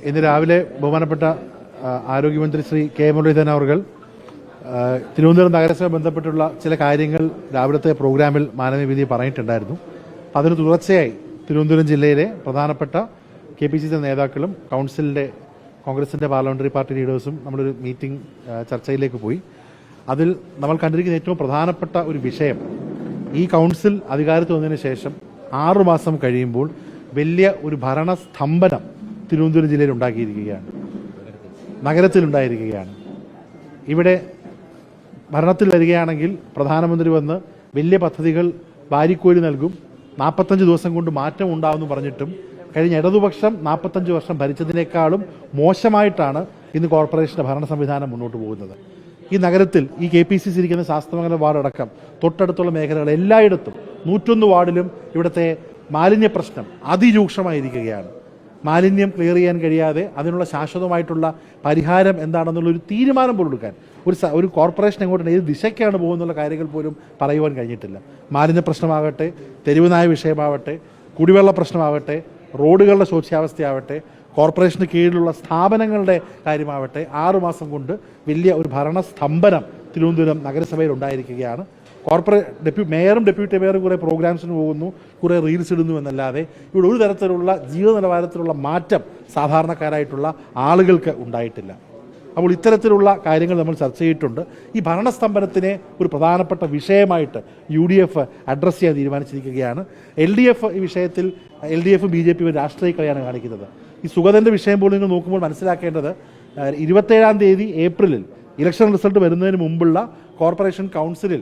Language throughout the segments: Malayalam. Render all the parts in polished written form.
ഇന്ന് രാവിലെ ബഹുമാനപ്പെട്ട ആരോഗ്യമന്ത്രി ശ്രീ കെ മുരളീധരൻ അവർ തിരുവനന്തപുരം നഗരസഭ ബന്ധപ്പെട്ടുള്ള ചില കാര്യങ്ങൾ രാവിലത്തെ പ്രോഗ്രാമിൽ മാനവീതി പറഞ്ഞിട്ടുണ്ടായിരുന്നു. അതിന് തുടർച്ചയായി തിരുവനന്തപുരം ജില്ലയിലെ പ്രധാനപ്പെട്ട KPCC നേതാക്കളും കോൺഗ്രസിൻ്റെ പാർലമെന്ററി പാർട്ടി ലീഡേഴ്സും നമ്മളൊരു മീറ്റിംഗ് ചർച്ചയിലേക്ക് പോയി. അതിൽ നമ്മൾ കണ്ടിരിക്കുന്ന ഏറ്റവും പ്രധാനപ്പെട്ട ഒരു വിഷയം, ഈ കൗൺസിൽ അധികാരത്തിൽ വന്നതിന് ശേഷം 6 മാസം കഴിയുമ്പോൾ വലിയ ഒരു ഭരണസ്തംഭനം തിരുവനന്തപുരം ജില്ലയിൽ ഉണ്ടാക്കിയിരിക്കുകയാണ്, നഗരത്തിലുണ്ടായിരിക്കുകയാണ്. ഇവിടെ ഭരണത്തിൽ വരികയാണെങ്കിൽ പ്രധാനമന്ത്രി വന്ന് വലിയ പദ്ധതികൾ വാരിക്കോരി നൽകും, 45 ദിവസം കൊണ്ട് മാറ്റം ഉണ്ടാവുമെന്ന് പറഞ്ഞിട്ടും കഴിഞ്ഞ ഇടതുപക്ഷം 45 വർഷം ഭരിച്ചതിനേക്കാളും മോശമായിട്ടാണ് ഇന്ന് കോർപ്പറേഷന്റെ ഭരണ സംവിധാനം മുന്നോട്ട് പോകുന്നത്. ഈ നഗരത്തിൽ ഈ KPCC ഇരിക്കുന്ന ശാസ്ത്രമംഗലം വാർഡടക്കം തൊട്ടടുത്തുള്ള മേഖലകൾ എല്ലായിടത്തും 101 വാർഡിലും ഇവിടുത്തെ മാലിന്യ പ്രശ്നം അതിരൂക്ഷമായിരിക്കുകയാണ്. മാലിന്യം ക്ലിയർ ചെയ്യാൻ കഴിയാതെ അതിനുള്ള ശാശ്വതമായിട്ടുള്ള പരിഹാരം എന്താണെന്നുള്ളൊരു തീരുമാനം പോലും എടുക്കാൻ ഒരു കോർപ്പറേഷൻ എങ്ങോട്ടാണ്, ഏത് ദിശയ്ക്കാണ് പോകുന്നുള്ള കാര്യങ്ങൾ പോലും പറയുവാൻ കഴിഞ്ഞിട്ടില്ല. മാലിന്യ പ്രശ്നമാകട്ടെ, തെരുവുനായ വിഷയമാവട്ടെ, കുടിവെള്ള പ്രശ്നമാവട്ടെ, റോഡുകളുടെ ശോച്യാവസ്ഥയാവട്ടെ, കോർപ്പറേഷന് കീഴിലുള്ള സ്ഥാപനങ്ങളുടെ കാര്യമാവട്ടെ, 6 മാസം കൊണ്ട് വലിയ ഒരു ഭരണസ്തംഭനം തിരുവനന്തപുരം നഗരസഭയിൽ ഉണ്ടായിരിക്കുകയാണ്. മേയറും ഡെപ്യൂട്ടി മേയറും കുറേ പ്രോഗ്രാംസിന് പോകുന്നു, കുറേ റീൽസ് ഇടുന്നു എന്നല്ലാതെ ഇവിടെ ഒരു തരത്തിലുള്ള ജീവിത നിലവാരത്തിലുള്ള മാറ്റം സാധാരണക്കാരായിട്ടുള്ള ആളുകൾക്ക് ഉണ്ടായിട്ടില്ല. അപ്പോൾ ഇത്തരത്തിലുള്ള കാര്യങ്ങൾ നമ്മൾ ചർച്ച ചെയ്തിട്ടുണ്ട്. ഈ ഭരണസ്തംഭനത്തിനെ ഒരു പ്രധാനപ്പെട്ട വിഷയമായിട്ട് UDF അഡ്രസ്സ് ചെയ്യാൻ തീരുമാനിച്ചിരിക്കുകയാണ്. LDF ഈ വിഷയത്തിൽ LDF BJP രാഷ്ട്രീയ കളിയാണ് കാണിക്കുന്നത്. ഈ സുഗതൻ്റെ വിഷയം പോലും നിങ്ങൾ നോക്കുമ്പോൾ മനസ്സിലാക്കേണ്ടത് 27-ാം തീയതി ഏപ്രിലിൽ ഇലക്ഷൻ റിസൾട്ട് വരുന്നതിന് മുമ്പുള്ള കോർപ്പറേഷൻ കൗൺസിലിൽ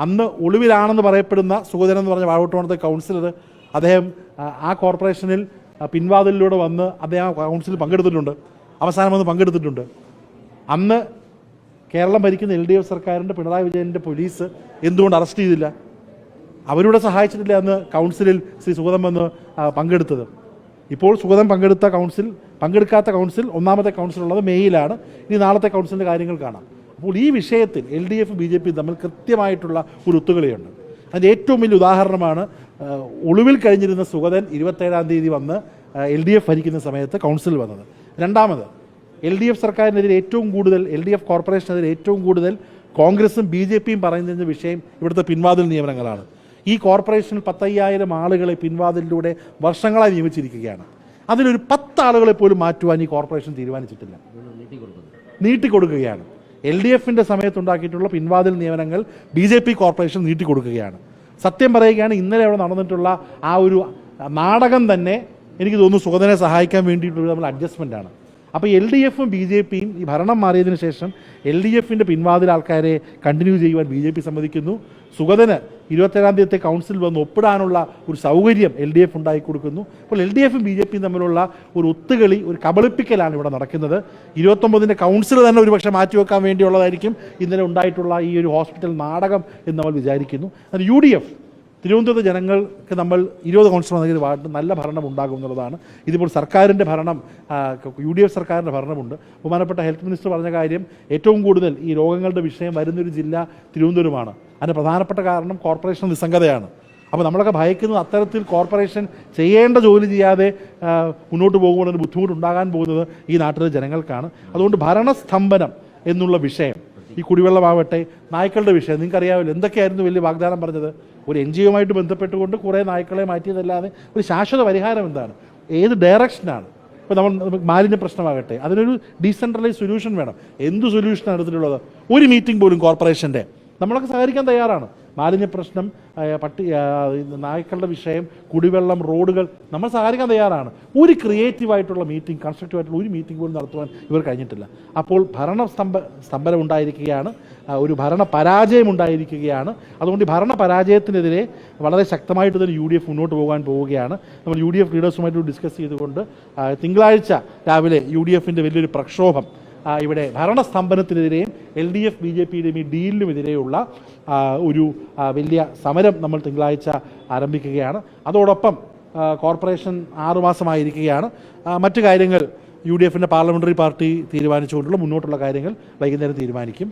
അന്ന് ഒളിവിലാണെന്ന് പറയപ്പെടുന്ന സുഗതൻ എന്ന് പറഞ്ഞ വാഴവട്ടോണത്തെ കൗൺസിലർ, അദ്ദേഹം ആ കോർപ്പറേഷനിൽ പിൻവാതിലിലൂടെ വന്ന് അദ്ദേഹം ആ കൗൺസിലിൽ പങ്കെടുത്തിട്ടുണ്ട്, അവസാനം വന്ന് പങ്കെടുത്തിട്ടുണ്ട്. അന്ന് കേരളം ഭരിക്കുന്ന LDF സർക്കാരിൻ്റെ പിണറായി വിജയൻ്റെ പോലീസ് എന്തുകൊണ്ട് അറസ്റ്റ് ചെയ്തില്ല? അവരുടെ സഹായിച്ചിട്ടില്ല അന്ന് കൗൺസിലിൽ ശ്രീ സുഗതൻ വന്ന് പങ്കെടുത്തത്. ഇപ്പോൾ സുഗതൻ പങ്കെടുക്കാത്ത കൗൺസിൽ, ഒന്നാമത്തെ കൗൺസിലുള്ളത് മെയ്യിലാണ്. ഇനി നാളത്തെ കൗൺസിലിൻ്റെ കാര്യങ്ങൾ കാണാം. അപ്പോൾ ഈ വിഷയത്തിൽ LDF BJP തമ്മിൽ കൃത്യമായിട്ടുള്ള ഒരു ഒത്തുകളിയുണ്ട്. അതിൻ്റെ ഏറ്റവും വലിയ ഉദാഹരണമാണ് ഒളിവിൽ കഴിഞ്ഞിരുന്ന സുഗതൻ 27-ാം തീയതി വന്ന് LDF ഭരിക്കുന്ന സമയത്ത് കൗൺസിൽ വന്നത്. രണ്ടാമത് LDF സർക്കാരിനെതിരെ ഏറ്റവും കൂടുതൽ, LDF കോർപ്പറേഷനെതിരെ ഏറ്റവും കൂടുതൽ കോൺഗ്രസും BJPയും പറയുന്ന വിഷയം ഇവിടുത്തെ പിൻവാതിൽ നിയമനങ്ങളാണ്. ഈ കോർപ്പറേഷനിൽ 10,000 ആളുകളെ പിൻവാതിലിലൂടെ വർഷങ്ങളായി നിയമിച്ചിരിക്കുകയാണ്. അതിലൊരു 10 ആളുകളെ പോലും മാറ്റുവാൻ ഈ കോർപ്പറേഷൻ തീരുമാനിച്ചിട്ടില്ല, നീട്ടിക്കൊടുക്കുകയാണ്. LDFൻ്റെ സമയത്തുണ്ടാക്കിയിട്ടുള്ള പിൻവാതിൽ നിയമനങ്ങൾ BJP കോർപ്പറേഷൻ നീട്ടിക്കൊടുക്കുകയാണ്. സത്യം പറയുകയാണ്, ഇന്നലെ അവിടെ നടന്നിട്ടുള്ള ആ ഒരു നാടകം തന്നെ എനിക്ക് തോന്നുന്നു സുഗതനെ സഹായിക്കാൻ വേണ്ടിയിട്ടുള്ള നമ്മൾ അഡ്ജസ്റ്റ്മെൻ്റാണ്. അപ്പോൾ LDFും BJPയും ഈ ഭരണം മാറിയതിനു ശേഷം LDFൻ്റെ പിൻവാതിൽ ആൾക്കാരെ കണ്ടിന്യൂ ചെയ്യുവാൻ BJP സമ്മതിക്കുന്നു. സുഗതന് 27-ാം തീയതി കൗൺസിൽ വന്ന് ഒപ്പിടാനുള്ള ഒരു സൗകര്യം LDF ഉണ്ടാക്കി കൊടുക്കുന്നു. അപ്പോൾ LDFും BJPയും തമ്മിലുള്ള ഒരു ഒത്തുകളി, ഒരു കബളിപ്പിക്കലാണ് ഇവിടെ നടക്കുന്നത്. 29-ൻ്റെ കൗൺസിൽ തന്നെ ഒരുപക്ഷെ മാറ്റിവെക്കാൻ വേണ്ടിയുള്ളതായിരിക്കും ഇന്നലെ ഉണ്ടായിട്ടുള്ള ഈ ഒരു ഹോസ്പിറ്റൽ നാടകം എന്ന് നമ്മൾ വിചാരിക്കുന്നു. അത് UDF തിരുവനന്തപുരത്തെ ജനങ്ങൾക്ക് നമ്മൾ 20 കൗൺസിലർ നൽകിയ വാർഡ് നല്ല ഭരണം ഉണ്ടാകും എന്നുള്ളതാണ്. ഇതിപ്പോൾ സർക്കാരിൻ്റെ ഭരണം, UDF സർക്കാരിൻ്റെ ഭരണമുണ്ട്. ബഹുമാനപ്പെട്ട ഹെൽത്ത് മിനിസ്റ്റർ പറഞ്ഞ കാര്യം, ഏറ്റവും കൂടുതൽ ഈ രോഗങ്ങളുടെ വിഷയം വരുന്നൊരു ജില്ല തിരുവനന്തപുരമാണ്. അതിന് പ്രധാനപ്പെട്ട കാരണം കോർപ്പറേഷൻ നിസ്സംഗതയാണ്. അപ്പോൾ നമ്മളൊക്കെ ഭയക്കുന്നത് അത്തരത്തിൽ കോർപ്പറേഷൻ ചെയ്യേണ്ട ജോലി ചെയ്യാതെ മുന്നോട്ട് പോകുമ്പോൾ ഒരു ബുദ്ധിമുട്ടുണ്ടാകാൻ പോകുന്നത് ഈ നാട്ടിലെ ജനങ്ങൾക്കാണ്. അതുകൊണ്ട് ഭരണസ്തംഭനം എന്നുള്ള വിഷയം, ഈ കുടിവെള്ളമാവട്ടെ, നായ്ക്കളുടെ വിഷയം, നിങ്ങൾക്കറിയാമല്ലോ എന്തൊക്കെയായിരുന്നു വലിയ വാഗ്ദാനം പറഞ്ഞത്. ഒരു NGOയുമായിട്ട് ബന്ധപ്പെട്ടുകൊണ്ട് കുറേ നായ്ക്കളെ മാറ്റിയതല്ലാതെ ഒരു ശാശ്വത പരിഹാരം എന്താണ്, ഏത് ഡയറക്ഷനാണ്? ഇപ്പോൾ നമ്മൾ മാലിന്യ പ്രശ്നമാകട്ടെ, അതിനൊരു ഡീസെൻട്രലൈസ് സൊല്യൂഷൻ വേണം. എന്ത് സൊല്യൂഷനാണ് എടുത്തിട്ടുള്ളത്? ഒരു മീറ്റിംഗ് പോലും കോർപ്പറേഷൻ്റെ നമ്മളൊക്കെ സഹകരിക്കാൻ തയ്യാറാണ്. മാലിന്യ പ്രശ്നം, നായ്ക്കളുടെ വിഷയം, കുടിവെള്ളം, റോഡുകൾ, നമ്മൾ സഹകരിക്കാൻ തയ്യാറാണ്. ഒരു ക്രിയേറ്റീവായിട്ടുള്ള മീറ്റിംഗ്, കൺസ്ട്രക്റ്റീവായിട്ടുള്ള ഒരു മീറ്റിംഗ് പോലും നടത്തുവാൻ ഇവർ കഴിഞ്ഞിട്ടില്ല. അപ്പോൾ സ്തംഭനം ഉണ്ടായിരിക്കുകയാണ്, ഒരു ഭരണ പരാജയം ഉണ്ടായിരിക്കുകയാണ്. അതുകൊണ്ട് ഈ ഭരണ പരാജയത്തിനെതിരെ വളരെ ശക്തമായിട്ട് തന്നെ UDF മുന്നോട്ട് പോവുകയാണ്. നമ്മൾ UDF ലീഡേഴ്സുമായിട്ട് ഡിസ്കസ് ചെയ്തുകൊണ്ട് തിങ്കളാഴ്ച രാവിലെ UDFൻ്റെ വലിയൊരു പ്രക്ഷോഭം ഇവിടെ ഭരണസ്തംഭനത്തിനെതിരെയും LDF BJPയുടെയും ഈ ഡീലിനുമെതിരെയുള്ള ഒരു വലിയ സമരം നമ്മൾ തിങ്കളാഴ്ച ആരംഭിക്കുകയാണ്. അതോടൊപ്പം കോർപ്പറേഷൻ 6 മാസമായിരിക്കുകയാണ്. മറ്റു കാര്യങ്ങൾ UDFൻ്റെ പാർലമെൻ്ററി പാർട്ടി തീരുമാനിച്ചുകൊണ്ടുള്ള മുന്നോട്ടുള്ള കാര്യങ്ങൾ വൈകുന്നേരം തീരുമാനിക്കും.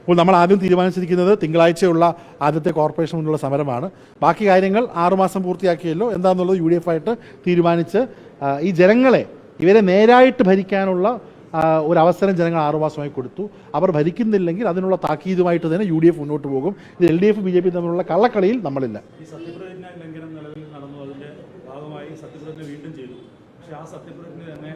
അപ്പോൾ നമ്മൾ ആദ്യം തീരുമാനിച്ചിരിക്കുന്നത് തിങ്കളാഴ്ചയുള്ള ആദ്യത്തെ കോർപ്പറേഷൻ മുന്നിലുള്ള സമരമാണ്. ബാക്കി കാര്യങ്ങൾ 6 മാസം പൂർത്തിയാക്കിയല്ലോ, എന്താണെന്നുള്ളത് UDF ആയിട്ട് തീരുമാനിച്ച് ഈ ജനങ്ങളെ ഇവരെ നേരായിട്ട് ഭരിക്കാനുള്ള ഒരു അവസരം ജനങ്ങൾ 6 മാസമായി കൊടുത്തു. അവർ ഭരിക്കുന്നില്ലെങ്കിൽ അതിനുള്ള താക്കീതുമായിട്ട് തന്നെ UDF മുന്നോട്ട് പോകും. ഇത് LDF BJP തമ്മിലുള്ള കള്ളക്കളിയിൽ നമ്മളില്ല. ഈ സത്യപ്രതിജ്ഞ ലംഘനം നിലവിൽ നടന്നു, അതിന്റെ ഭാഗമായി സത്യപ്രതിജ്ഞ വീണ്ടും ചെയ്തു. പക്ഷെ ആ സത്യപ്രതിജ്ഞ തന്നെ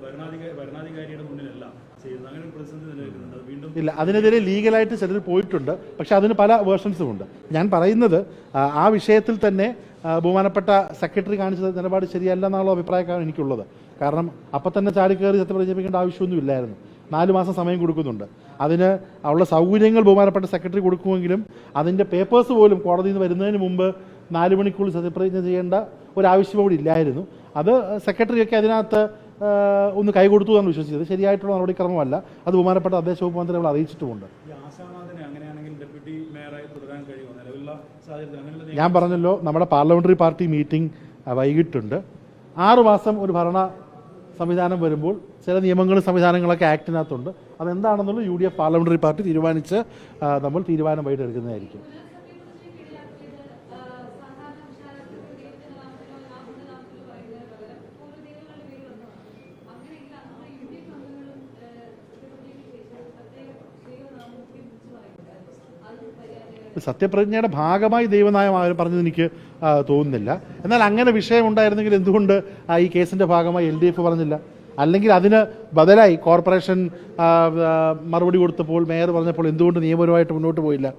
ഭരണാധികാരിയുടെ മുന്നിലല്ല ചെയ്യുന്നത്. അങ്ങനെ ഒരു പ്രതിസന്ധി നിലനിൽക്കുന്നുണ്ട്. അത് വീണ്ടും ഇല്ല, അതിനെതിരെ ലീഗലായിട്ട് ചിലർ പോയിട്ടുണ്ട്. പക്ഷെ അതിന് പല വേർഷൻസും ഉണ്ട്. ഞാൻ പറയുന്നത് ആ വിഷയത്തിൽ തന്നെ ബഹുമാനപ്പെട്ട സെക്രട്ടറി കാണിച്ച നിലപാട് ശരിയല്ല എന്നുള്ള അഭിപ്രായക്കാരാണ് എനിക്കുള്ളത്. കാരണം അപ്പം തന്നെ ചാടിക്കയറി സത്യപ്രതിജ്ഞിപ്പിക്കേണ്ട ആവശ്യമൊന്നും ഇല്ലായിരുന്നു. 4 മാസം സമയം കൊടുക്കുന്നുണ്ട്. അതിന് ഉള്ള സൗകര്യങ്ങൾ ബഹുമാനപ്പെട്ട സെക്രട്ടറി കൊടുക്കുമെങ്കിലും അതിൻ്റെ പേപ്പേഴ്സ് പോലും കോടതിയിൽ നിന്ന് വരുന്നതിന് മുമ്പ് 4 മണിക്കൂർ സത്യപ്രതിജ്ഞ ചെയ്യേണ്ട ഒരാവശ്യം കൂടി ഇല്ലായിരുന്നു. അത് സെക്രട്ടറിയൊക്കെ അതിനകത്ത് ഒന്ന് കൈകൊടുത്തു എന്നാണ് വിശ്വസിച്ചത്. ശരിയായിട്ടുള്ള നടപടിക്രമമല്ല. അത് ബഹുമാനപ്പെട്ട തദ്ദേശ വകുപ്പ് മന്ത്രി നമ്മൾ അറിയിച്ചിട്ടുമുണ്ട്. ഞാൻ പറഞ്ഞല്ലോ, നമ്മുടെ പാർലമെന്ററി പാർട്ടി മീറ്റിംഗ് വൈകിട്ടുണ്ട്. 6 മാസം ഒരു ഭരണ സംവിധാനം വരുമ്പോൾ ചില നിയമങ്ങളും സംവിധാനങ്ങളൊക്കെ ആക്ടിനകത്തുണ്ട്. അതെന്താണെന്നുള്ളത് UDF പാർലമെന്ററി പാർട്ടി തീരുമാനിച്ച് നമ്മൾ തീരുമാനം വൈകിട്ട് എടുക്കുന്നതായിരിക്കും. സത്യപ്രതിജ്ഞയുടെ ഭാഗമായി ദൈവനയം പറഞ്ഞത് എനിക്ക് തോന്നുന്നില്ല. എന്നാൽ അങ്ങനെ വിഷയം ഉണ്ടായിരുന്നെങ്കിൽ എന്തുകൊണ്ട് ഈ കേസിൻ്റെ ഭാഗമായി LDF പറഞ്ഞില്ല? അല്ലെങ്കിൽ അതിന് ബദലായി കോർപ്പറേഷൻ മറുപടി കൊടുത്തപ്പോൾ മേയർ പറഞ്ഞപ്പോൾ എന്തുകൊണ്ട് നിയമപരമായിട്ട് മുന്നോട്ട് പോയില്ല?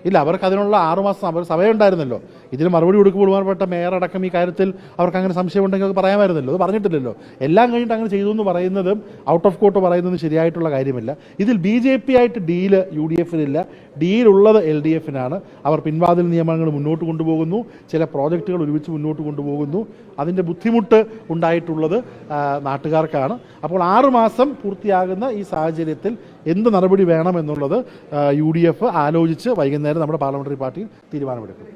ഇല്ല, അവർക്ക് അതിനുള്ള 6 മാസം അവർ സമയമുണ്ടായിരുന്നല്ലോ. ഇതിന് മറുപടി കൊടുക്കുമ്പോൾ ബഹുമാനപ്പെട്ട മേയർ അടക്കം ഈ കാര്യത്തിൽ അവർക്ക് അങ്ങനെ സംശയം ഉണ്ടെങ്കിൽ അത് പറയാമായിരുന്നല്ലോ. അത് പറഞ്ഞിട്ടില്ലല്ലോ. എല്ലാം കഴിഞ്ഞിട്ട് അങ്ങനെ ചെയ്തു എന്ന് പറയുന്നതും ഔട്ട് ഓഫ് കോർട്ട് പറയുന്നതും ശരിയായിട്ടുള്ള കാര്യമില്ല. ഇതിൽ BJP ആയിട്ട് ഡീല് UDFിനില്ല. ഡീലുള്ളത് LDFിനാണ്. അവർ പിൻവാതിൽ നിയമങ്ങൾ മുന്നോട്ട് കൊണ്ടുപോകുന്നു, ചില പ്രോജക്റ്റുകൾ ഒരുമിച്ച് മുന്നോട്ട് കൊണ്ടുപോകുന്നു. അതിൻ്റെ ബുദ്ധിമുട്ട് ഉണ്ടായിട്ടുള്ളത് നാട്ടുകാർക്കാണ്. അപ്പോൾ 6 മാസം പൂർത്തിയാകുന്ന ഈ സാഹചര്യത്തിൽ എന്ത് നടപടി വേണമെന്നുള്ളത് UDF ആലോചിച്ച് വൈകുന്നേരം നമ്മുടെ പാർലമെന്ററി പാർട്ടിയിൽ തീരുമാനമെടുക്കും.